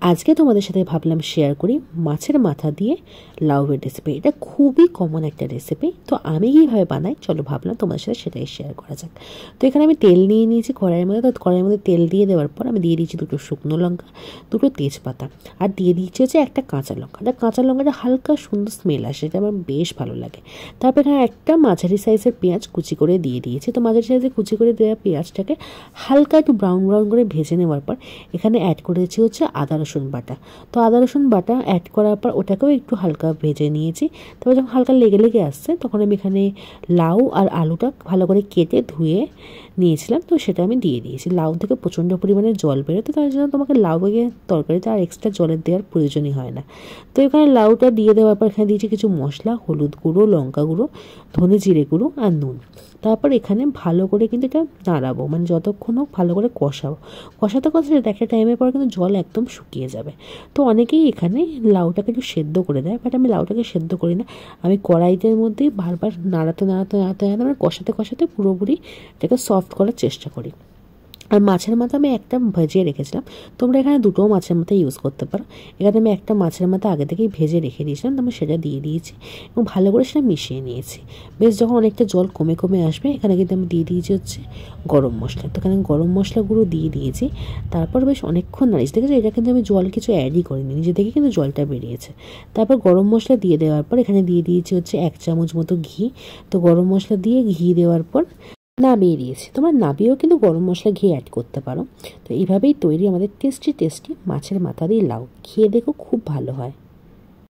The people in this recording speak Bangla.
আজকে তোমাদের সাথে ভাবলাম শেয়ার করি মাছের মাথা দিয়ে লাউয়ের রেসিপি। এটা খুবই কমন একটা রেসিপি। তো আমি কীভাবে বানাই চলো ভাবলাম তোমাদের সাথে সেটাই শেয়ার করা যাক। তো এখানে আমি তেল নিয়ে নিয়েছি কড়াইয়ের মধ্যে। তো কড়াইয়ের মধ্যে তেল দিয়ে দেওয়ার পর আমি দিয়ে দিয়েছি 2টো শুকনো লঙ্কা, 2টো তেজপাতা, আর দিয়ে দিচ্ছি হচ্ছে একটা কাঁচা লঙ্কা। এটা কাঁচা লঙ্কাটা হালকা সুন্দর স্মেল আসে, এটা আমার বেশ ভালো লাগে। তারপর এখানে একটা মাঝারি সাইজের পেঁয়াজ কুচি করে দিয়ে দিয়েছি। তো মাঝারি সাইজে কুচি করে দেওয়া পেঁয়াজটাকে হালকা একটু ব্রাউন ব্রাউন করে ভেজে নেওয়ার পর এখানে অ্যাড করেছি হচ্ছে আদা রসুন বাটা। তো আদা রসুন বাটা অ্যাড করার পর ওটাকেও একটু হালকা ভেজে নিয়েছি। তারপর যখন হালকা লেগে লেগে আসছে তখন আমি এখানে লাউ আর আলুটা ভালো করে কেটে ধুয়ে নিয়েছিলাম, তো সেটা আমি দিয়ে দিয়েছি। লাউ থেকে প্রচণ্ড পরিমাণে জল বেরোতো, তার জন্য তোমাকে লাউয়ে তরকারিতে আর এক্সট্রা জলের দেওয়ার প্রয়োজনই হয় না। তো এখানে লাউটা দিয়ে দেওয়ার পর এখানে দিয়েছি কিছু মশলা, হলুদ গুঁড়ো, লঙ্কা গুঁড়ো, ধনে জিরে গুঁড়ো আর নুন। তারপর এখানে ভালো করে কিন্তু এটা নাড়াবো, মানে যতক্ষণ হোক ভালো করে কষাবো। কষাতে কষাতে একটা টাইমের পর কিন্তু জল একদম শুকিয়ে যাবে। তো অনেকেই এখানে লাউটাকে একটু সেদ্ধ করে দেয়, বাট আমি লাউটাকে সেদ্ধ করি না। আমি কড়াইতের মধ্যেই বারবার নাড়াতে নাড়াতে নাড়াতে নাড়াতে মানে কষাতে কষাতে পুরোপুরি এটাকে সফট করার চেষ্টা করি। আর মাছের মাথা আমি একটা ভেজে রেখেছিলাম, তোমরা এখানে 2টো মাছের মাথা ইউজ করতে পারো। এখানে আমি একটা মাছের মাথা আগে থেকেই ভেজে রেখে দিয়েছিলাম, তো আমি সেটা দিয়ে দিয়েছি এবং ভালো করে সেটা মিশিয়ে নিয়েছি। বেশ যখন অনেকটা জল কমে কমে আসবে এখানে কিন্তু আমি দিয়ে দিয়েছি হচ্ছে গরম মশলা। তো এখানে গরম মশলা গুঁড়ো দিয়ে দিয়েছি। তারপর বেশ অনেকক্ষণ নাড়িয়েছি। দেখেছো এটা কিন্তু আমি জল কিছু অ্যাডই করিনি, নিজে থেকে কিন্তু জলটা বেরিয়েছে। তারপর গরম মশলা দিয়ে দেওয়ার পর এখানে দিয়ে দিয়েছি হচ্ছে 1 চামচ মতো ঘি। তো গরম মশলা দিয়ে ঘি দেওয়ার পর নামিয়ে দিয়েছি। তোমরা নাবিয়েও কিন্তু গরম মশলা ঘি অ্যাড করতে পারো। তো এইভাবেই তৈরি আমাদের টেস্টি টেস্টি মাছের মাথা দিয়ে লাউ। খেয়ে দেখো, খুব ভালো হয়।